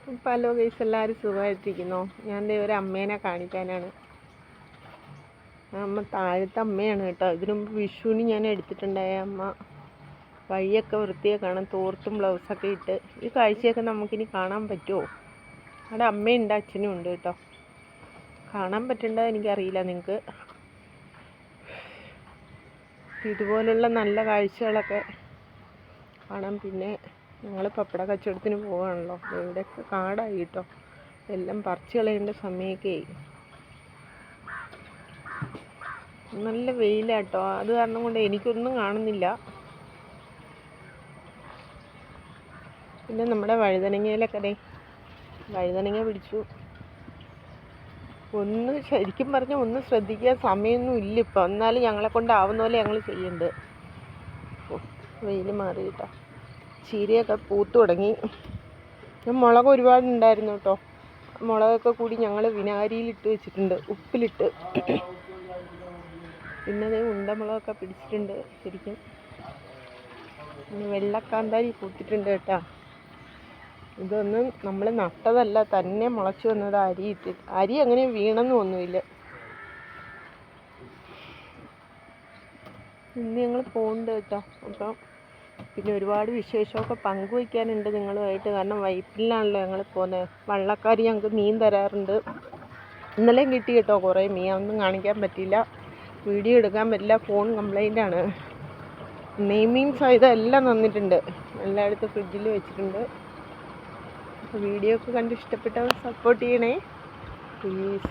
ഇപ്പം hello guys, എല്ലാവരും സുഖമായിട്ടിരിക്കുന്നോ? ഞാൻ ദേ ഒരു അമ്മേനെ കാണിക്കാനാണ്. അമ്മ താഴത്തെ അമ്മയാണ് കേട്ടോ. ഇതിനു മുമ്പ് വിഷുവിന് ഞാൻ എടുത്തിട്ടുണ്ടായ അമ്മ. വഴിയൊക്കെ വൃത്തിയാക്കണം, തോർത്തും ബ്ലൗസൊക്കെ ഇട്ട്. ഈ കാഴ്ചയൊക്കെ നമുക്കിനി കാണാൻ പറ്റുമോ? അവിടെ അമ്മയുണ്ട്, അച്ഛനും ഉണ്ട് കേട്ടോ. കാണാൻ പറ്റണ്ടോ എനിക്കറിയില്ല നിങ്ങൾക്ക്. ഇതുപോലുള്ള നല്ല കാഴ്ചകളൊക്കെ കാണാം. പിന്നെ ഞങ്ങൾ പപ്പട കച്ചവടത്തിന് പോവുകയാണല്ലോ. ഇവിടെയൊക്കെ കാടായി കേട്ടോ. എല്ലാം പറിച്ച് കളയേണ്ട സമയമൊക്കെ ആയി. നല്ല വെയിലാട്ടോ. അത് കാരണം കൊണ്ട് എനിക്കൊന്നും കാണുന്നില്ല. പിന്നെ നമ്മുടെ വഴുതനങ്ങയിലൊക്കെ വഴുതനങ്ങ പിടിച്ചു. ശരിക്കും പറഞ്ഞാൽ ഒന്ന് ശ്രദ്ധിക്കാൻ സമയമൊന്നും ഇല്ല ഇപ്പം. എന്നാലും ഞങ്ങളെ കൊണ്ടാവുന്ന പോലെ ഞങ്ങൾ ചെയ്യുന്നുണ്ട്. വെയിൽ മാറി കേട്ടോ. ചീരയൊക്കെ പൂത്തു തുടങ്ങി. മുളക് ഒരുപാടുണ്ടായിരുന്നു കേട്ടോ. മുളകൊക്കെ കൂടി ഞങ്ങൾ വിനാഗിരിയിലിട്ട് വെച്ചിട്ടുണ്ട്, ഉപ്പിലിട്ട്. പിന്നെ അതേ ഉണ്ടമുളകൊക്കെ പിടിച്ചിട്ടുണ്ട് ശരിക്കും. പിന്നെ വെള്ളക്കാന്താരി പൂത്തിട്ടുണ്ട് കേട്ടോ. ഇതൊന്നും നമ്മൾ നട്ടതല്ല, തന്നെ മുളച്ചു വന്നത്. അരി അങ്ങനെ വീണെന്നും ഒന്നുമില്ല. ഇന്ന് ഞങ്ങൾ പോകുന്നുണ്ട് കേട്ടോ. അപ്പം പിന്നെ ഒരുപാട് വിശേഷമൊക്കെ പങ്കുവയ്ക്കാനുണ്ട് നിങ്ങളുമായിട്ട്. കാരണം വൈപ്പിലാണല്ലോ ഞങ്ങൾ പോകുന്നത്. വള്ളക്കാർ ഞങ്ങൾക്ക് മീൻ തരാറുണ്ട്. ഇന്നലെയും കിട്ടി കേട്ടോ കുറേ മീൻ. ഒന്നും കാണിക്കാൻ പറ്റിയില്ല, വീഡിയോ എടുക്കാൻ പറ്റില്ല, ഫോൺ കംപ്ലൈൻ്റ് ആണ്. നെയ്മീൻ സഹിതം എല്ലാം തന്നിട്ടുണ്ട്, എല്ലായിടത്തും ഫ്രിഡ്ജിൽ വെച്ചിട്ടുണ്ട്. വീഡിയോ ഒക്കെ കണ്ട് ഇഷ്ടപ്പെട്ടവർ സപ്പോർട്ട് ചെയ്യണേ പ്ലീസ്.